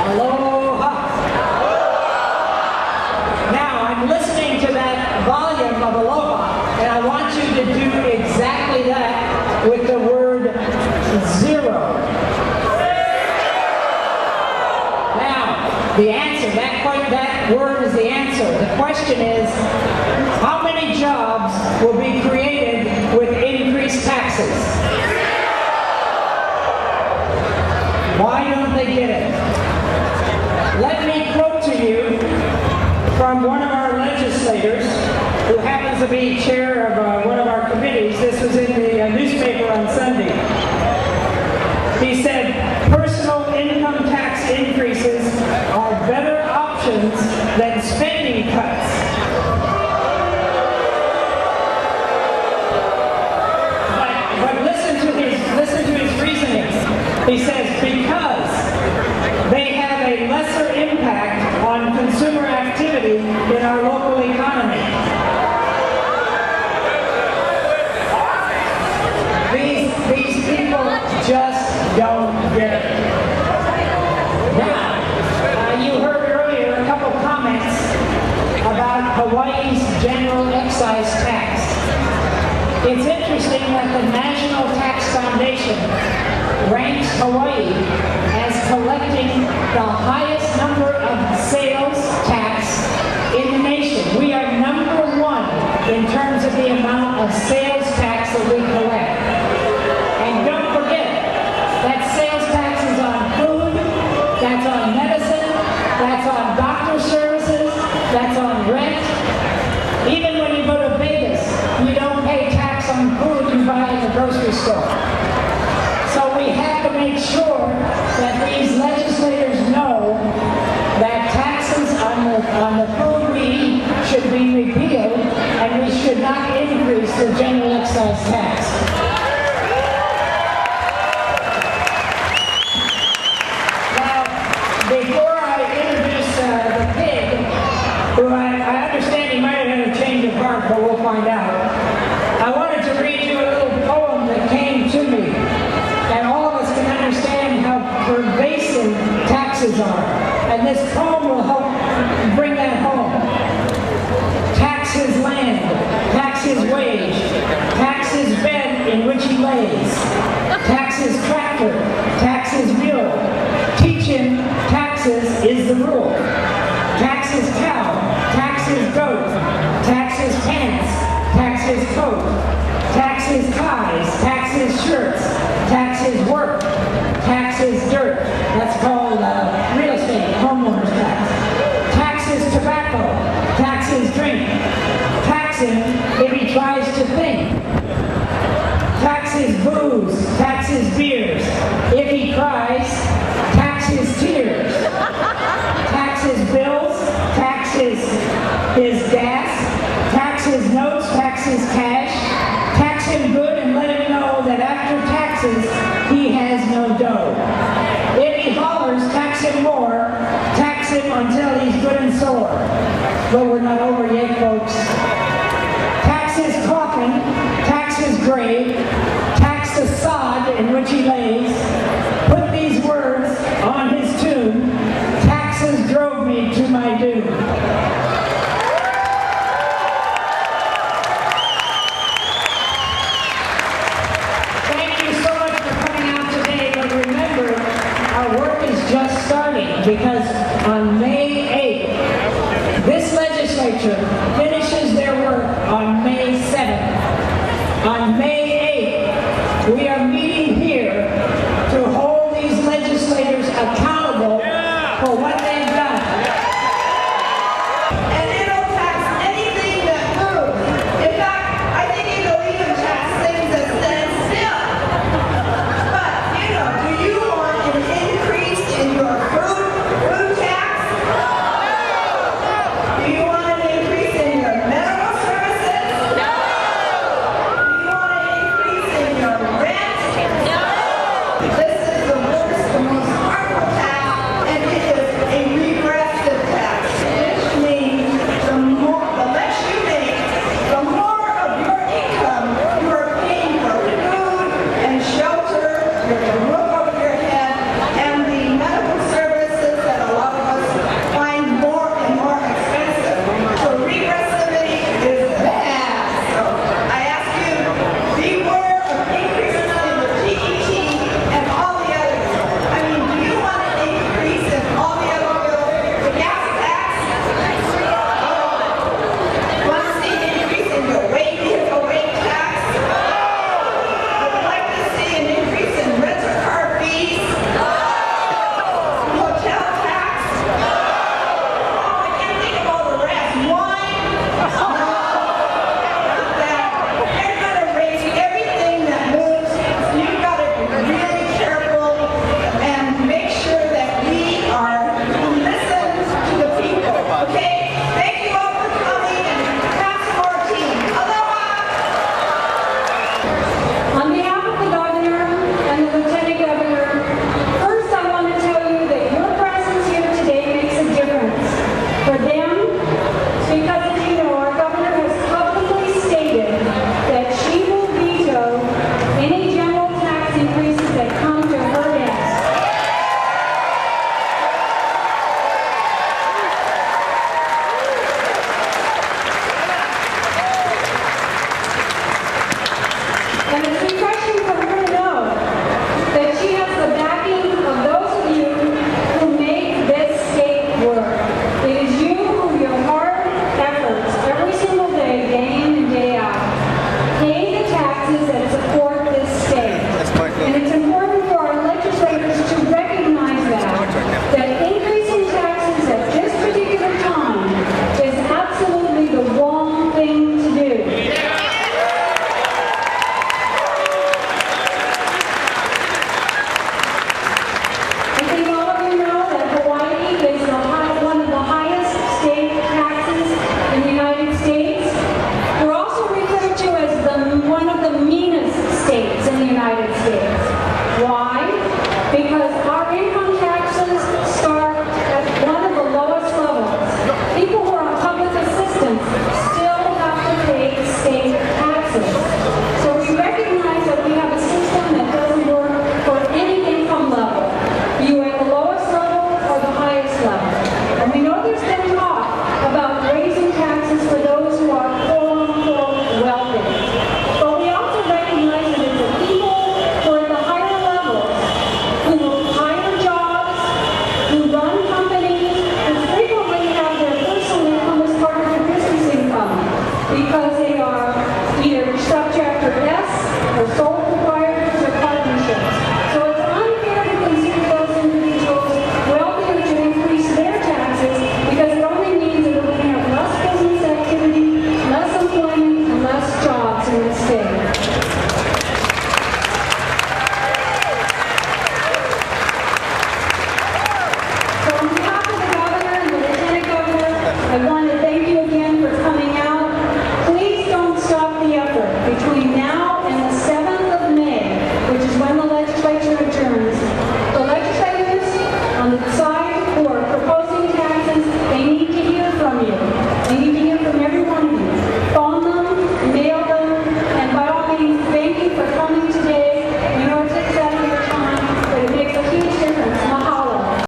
Aloha. Now, I'm listening to that volume of aloha, and I want you to do exactly that with the word zero. Now, the answer, that word is the answer. The question is, how many jobs will be created with increased taxes? Why don't they get it? Let me quote to you from one of our legislators who happens to be chair of one of our committees. This was in the newspaper on Sunday. He said, personal income tax increases are better options than spending cuts. But listen to his reasoning. He says, because they have a lesser impact on consumer activity in our local economy. These people just don't get it. Now, you heard earlier a couple comments about Hawaii's general excise tax. It's interesting that the National Tax Foundation ranks Hawaii as collecting the highest number of sales tax in the nation. We are number one in terms of the amount of sales tax that we collect. And don't forget, that sales tax is on food, that's on medicine, that's on doctor services, that's on rent. Even when you go to Vegas, you don't pay tax on food you buy at the grocery store. So we have to make sure that these legislators know that taxes on the food we eat should be repealed, and we should not increase the general excise tax. Now, before I introduce the pig, who I understand he might have had a change of heart, but we'll find out, I wanted to read you a little poem that came to me. And all of us can understand how pervasive taxes are. And this poem will help bring that home. Tax his land, tax his wage, tax his bed in which he lays, tax his tractor, tax his mule. Teach him taxes is the rule. Tax his cow, tax his goat, tax his pants, tax his coat, tax his ties, tax his shirts, tax his work, tax his dirt. That's called real estate, homeowner's tax. Tax his tobacco, tax his drink. Tax him if he tries to think. Tax his booze, tax his beers. If he cries, tax his tears. Tax his bills, tax his gas, tax his notes, tax his cash. Tax him good and let him know that after taxes, he has no dough. If he hollers, tax him more, tax him until he's good and sore. But we're not over yet, folks. Tax his coffin, tax his grave, tax the sod in which he lays. Put these words on his tomb, taxes drove me to my doom. Because